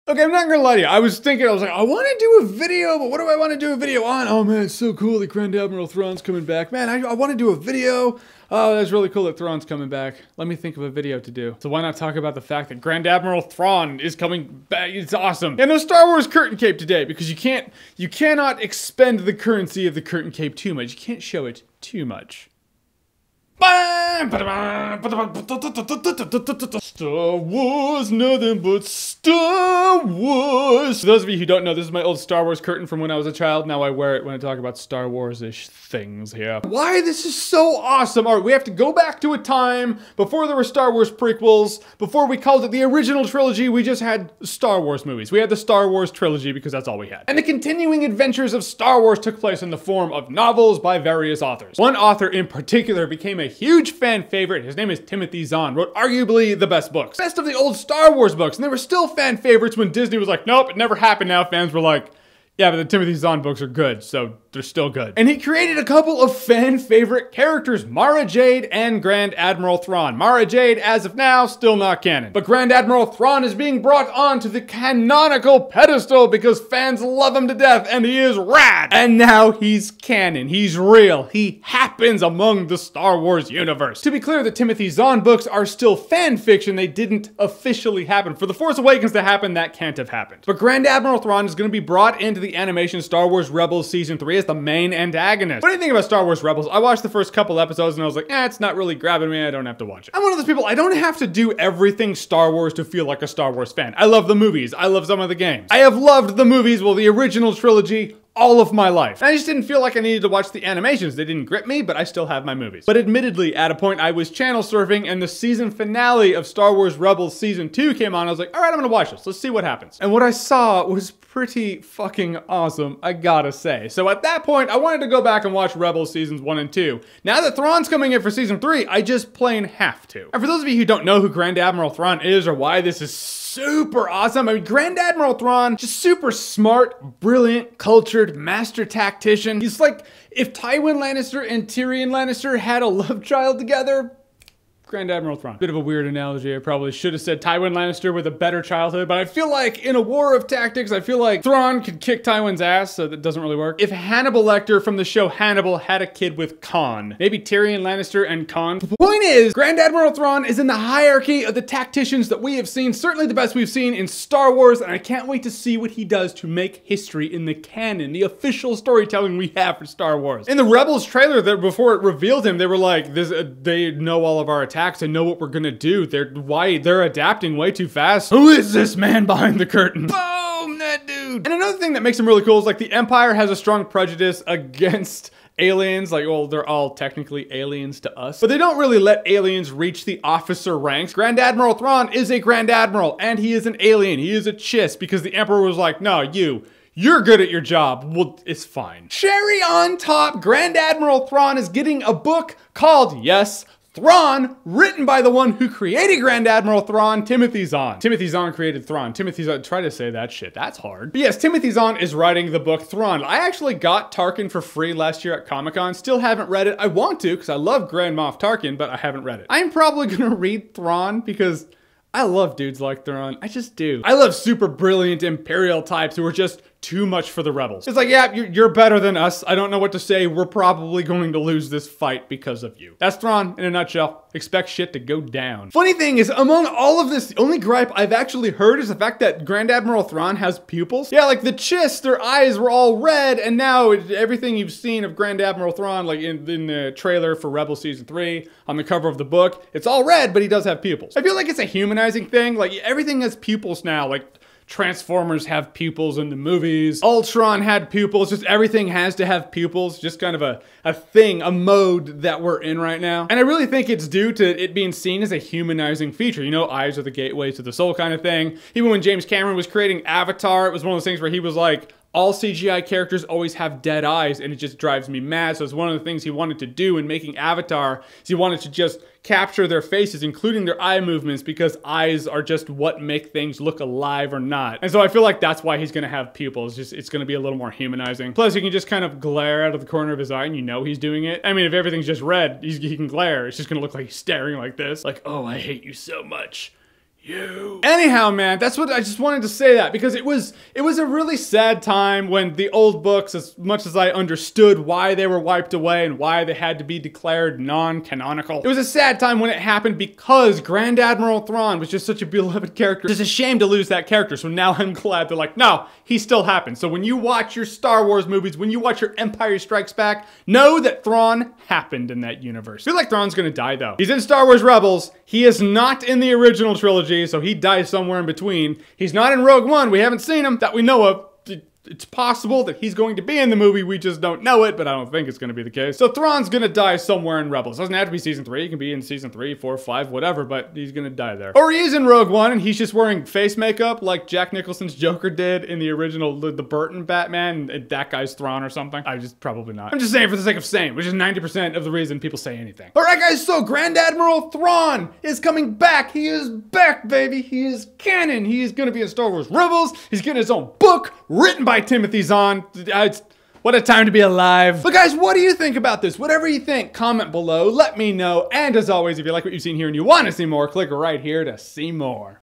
Okay, I'm not gonna lie to you. I was like, I want to do a video, but what do I want to do a video on? Oh man, it's so cool that Grand Admiral Thrawn's coming back. Man, I want to do a video. Oh, that's really cool that Thrawn's coming back. Let me think of a video to do. So why not talk about the fact that Grand Admiral Thrawn is coming back? It's awesome. Yeah, no Star Wars curtain cape today because you cannot expend the currency of the curtain cape too much. You can't show it too much. Star Wars, nothing but Star Wars. For those of you who don't know, this is my old Star Wars curtain from when I was a child. Now I wear it when I talk about Star Wars-ish things here. Why this is so awesome. All right, we have to go back to a time before there were Star Wars prequels, before we called it the original trilogy. We just had Star Wars movies. We had the Star Wars trilogy because that's all we had. And the continuing adventures of Star Wars took place in the form of novels by various authors. One author in particular became a huge fan favorite. His name is Timothy Zahn, wrote arguably the best books. Best of the old Star Wars books, and they were still fan favorites when Disney was like, nope, it never happened now. Fans were like, yeah, but the Timothy Zahn books are good, so they're still good. And he created a couple of fan favorite characters, Mara Jade and Grand Admiral Thrawn. Mara Jade, as of now, still not canon. But Grand Admiral Thrawn is being brought onto the canonical pedestal because fans love him to death and he is rad. And now he's canon. He's real. He happens among the Star Wars universe. To be clear, the Timothy Zahn books are still fan fiction. They didn't officially happen. For The Force Awakens to happen, that can't have happened. But Grand Admiral Thrawn is going to be brought into the animation Star Wars Rebels Season 3 as the main antagonist. What do you think about Star Wars Rebels? I watched the first couple episodes and I was like, it's not really grabbing me. I don't have to watch it. I'm one of those people, I don't have to do everything Star Wars to feel like a Star Wars fan. I love the movies. I love some of the games. I have loved the movies, well, the original trilogy, all of my life. And I just didn't feel like I needed to watch the animations. They didn't grip me, but I still have my movies. But admittedly, at a point I was channel surfing and the season finale of Star Wars Rebels Season 2 came on. I was like, all right, I'm gonna watch this. Let's see what happens. And what I saw was pretty fucking awesome, I gotta say. So at that point, I wanted to go back and watch Rebels Seasons 1 and 2. Now that Thrawn's coming in for Season 3, I just plain have to. And for those of you who don't know who Grand Admiral Thrawn is or why this is super awesome. I mean, Grand Admiral Thrawn, just super smart, brilliant, cultured, master tactician. He's like if Tywin Lannister and Tyrion Lannister had a love child together. Grand Admiral Thrawn. Bit of a weird analogy. I probably should have said Tywin Lannister with a better childhood, but I feel like in a war of tactics, I feel like Thrawn could kick Tywin's ass, so that doesn't really work. If Hannibal Lecter from the show Hannibal had a kid with Khan, maybe Tyrion Lannister and Khan. The point is, Grand Admiral Thrawn is in the hierarchy of the tacticians that we have seen, certainly the best we've seen in Star Wars, and I can't wait to see what he does to make history in the canon, the official storytelling we have for Star Wars. In the Rebels trailer, before it revealed him, they were like, they know all of our attacks and know what we're gonna do. They're adapting way too fast. Who is this man behind the curtain? Boom, that dude. And another thing that makes him really cool is like the Empire has a strong prejudice against aliens. Like, well, they're all technically aliens to us, but they don't really let aliens reach the officer ranks. Grand Admiral Thrawn is a Grand Admiral and he is an alien. He is a chiss because the Emperor was like, no, you're good at your job. Well, it's fine. Cherry on top, Grand Admiral Thrawn is getting a book called, yes, Thrawn, written by the one who created Grand Admiral Thrawn, Timothy Zahn. Timothy Zahn created Thrawn. Timothy Zahn, try to say that shit, that's hard. But yes, Timothy Zahn is writing the book Thrawn. I actually got Tarkin for free last year at Comic-Con. Still haven't read it. I want to, because I love Grand Moff Tarkin, but I haven't read it. I'm probably gonna read Thrawn because I love dudes like Thrawn. I just do. I love super brilliant Imperial types who are just too much for the rebels. It's like, yeah, you're better than us. I don't know what to say. We're probably going to lose this fight because of you. That's Thrawn in a nutshell. Expect shit to go down. Funny thing is, among all of this, the only gripe I've actually heard is the fact that Grand Admiral Thrawn has pupils. Yeah, like the Chiss, their eyes were all red, and now everything you've seen of Grand Admiral Thrawn, like in the trailer for Rebels Season 3, on the cover of the book, it's all red, but he does have pupils. I feel like it's a humanizing thing. Like everything has pupils now. Like Transformers have pupils in the movies. Ultron had pupils. Just everything has to have pupils. Just kind of a thing, a mode that we're in right now. And I really think it's due to it being seen as a humanizing feature. You know, eyes are the gateways to the soul kind of thing. Even when James Cameron was creating Avatar, it was one of those things where he was like, all CGI characters always have dead eyes and it just drives me mad. So it's one of the things he wanted to do in making Avatar is he wanted to just capture their faces, including their eye movements, because eyes are just what make things look alive or not. And so I feel like that's why he's gonna have pupils. It's gonna be a little more humanizing. Plus, he can just kind of glare out of the corner of his eye and you know he's doing it. I mean, if everything's just red, he can glare. It's just gonna look like he's staring like this. Like, oh, I hate you so much. you. Anyhow, man, that's what I just wanted to say that because it was a really sad time when the old books, as much as I understood why they were wiped away and why they had to be declared non-canonical. It was a sad time when it happened because Grand Admiral Thrawn was just such a beloved character. It's a shame to lose that character. So now I'm glad they're like, no, he still happened. So when you watch your Star Wars movies, when you watch your Empire Strikes Back, know that Thrawn happened in that universe. I feel like Thrawn's gonna die though. He's in Star Wars Rebels. He is not in the original trilogy, so he dies somewhere in between. He's not in Rogue One. We haven't seen him that we know of. It's possible that he's going to be in the movie, we just don't know it, but I don't think it's going to be the case. So Thrawn's going to die somewhere in Rebels. Doesn't have to be season 3, he can be in season 3, 4, 5, whatever, but he's going to die there. Or he is in Rogue One and he's just wearing face makeup like Jack Nicholson's Joker did in the original, the Burton Batman, and that guy's Thrawn or something. Probably not. I'm just saying for the sake of saying, which is 90% of the reason people say anything. Alright guys, so Grand Admiral Thrawn is coming back. He is back, baby. He is canon. He is going to be in Star Wars Rebels. He's getting his own book written by Timothy Zahn. What a time to be alive. But guys, what do you think about this? Whatever you think, comment below, let me know. And as always, if you like what you've seen here and you want to see more, click right here to see more.